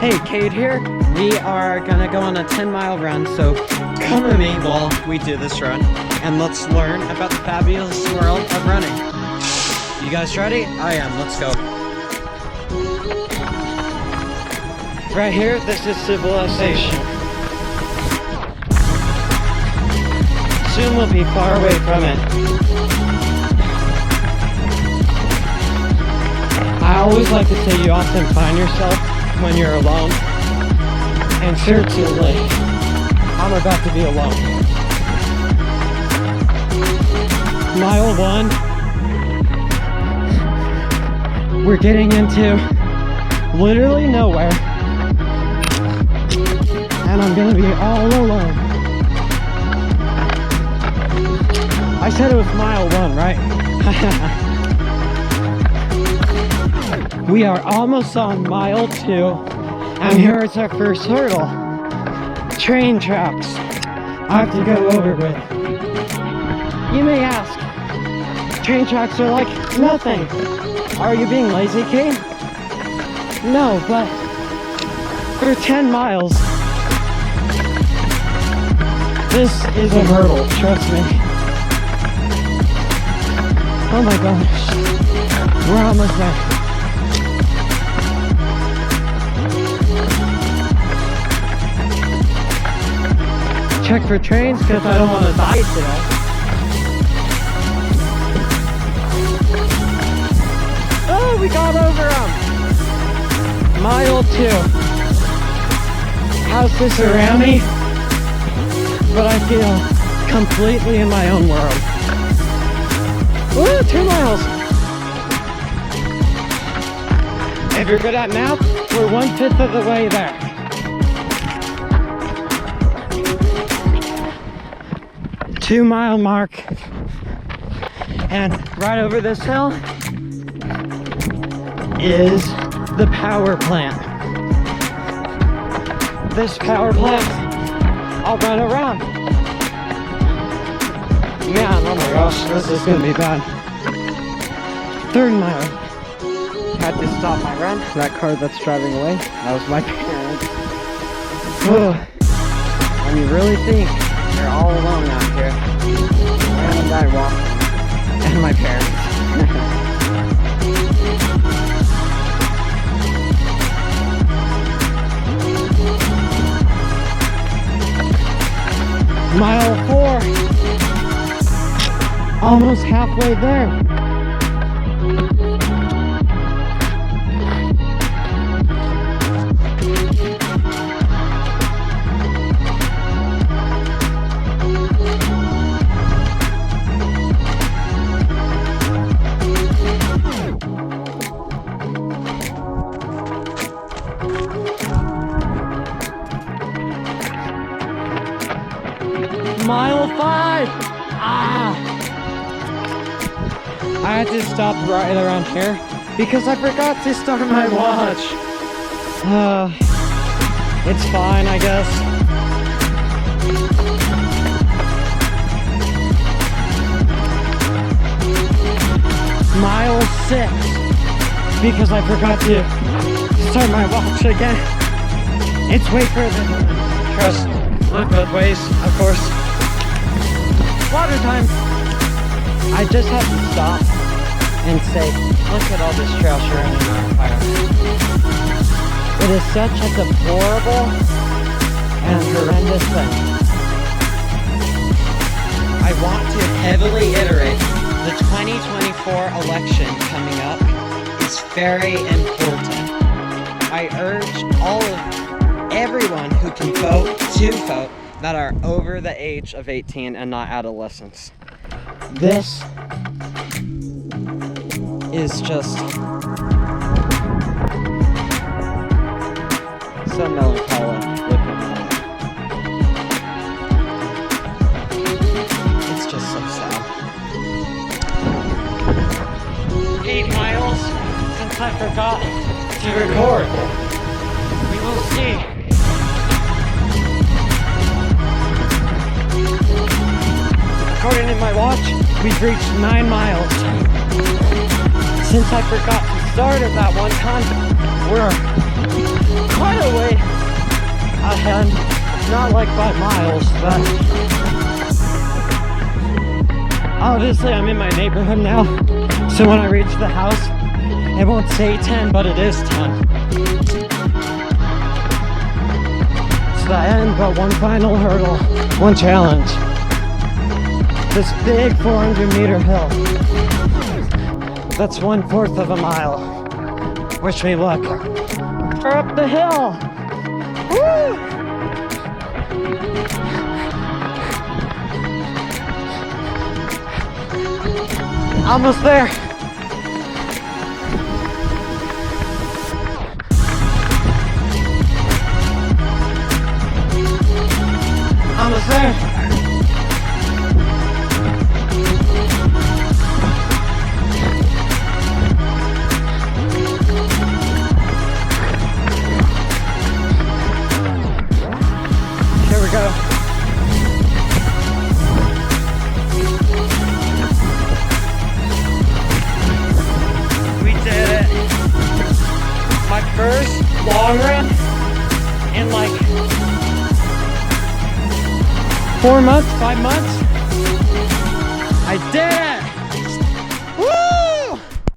Hey, Cade here. We are gonna go on a 10-mile run, so come with me while we do this run, and let's learn about the fabulous world of running. You guys ready? I am. Let's go. Right here, this is civilization. Soon we'll be far away from it. I always like to say you often find yourself when you're alone, and certainly I'm about to be alone. Mile 1, we're getting into literally nowhere, and I'm gonna be all alone. I said it was mile 1, right? We are almost on mile 2, and here is our first hurdle. Train tracks. I have to go over with. You may ask, train tracks are like nothing. Are you being lazy, Cade? No, but for 10 miles, this is a hurdle, trust me. Oh my gosh, we're almost there. Check for trains because I don't want to die today. Oh, we got over them. Mile 2. House is around me, but I feel completely in my own world. Woo, 2 miles. If you're good at math, we're 1/5 of the way there. Two-mile mark, and right over this hill is the power plant. This power plant, I'll run around. Man, oh my gosh, this is gonna be bad. 3rd mile, had to stop my run. That car that's driving away, that was my parents. When you really think you're all alone out here, random guy walking, and my parents. Mile 4, almost halfway there. Mile 5! I had to stop right around here because I forgot to start my watch. It's fine, I guess. Mile 6 because I forgot to start my watch again. It's way further. Trust, look both ways, of course. Water time! I just have to stop and say, look at all this trail surrounding our fire. It is such a deplorable and horrendous thing. I want to heavily iterate. The 2024 election coming up is very important. I urge everyone who can vote to vote that are over the age of 18 and not adolescents. This is just so melancholic looking at it. It's just so sad. 8 miles since I forgot to record. We will see. According to my watch, we've reached 9 miles. Since I forgot to start at that one time, we're quite a way ahead. Not like by miles, but obviously I'm in my neighborhood now. So when I reach the house, it won't say 10, but it is 10. It's the end, but one final hurdle, one challenge. This big 400-meter hill. That's 1/4 of a mile. Wish me luck. We're up the hill. Woo! Almost there. Almost there. Here we go. We did it. My first long run in like 4 months, 5 months. I did it!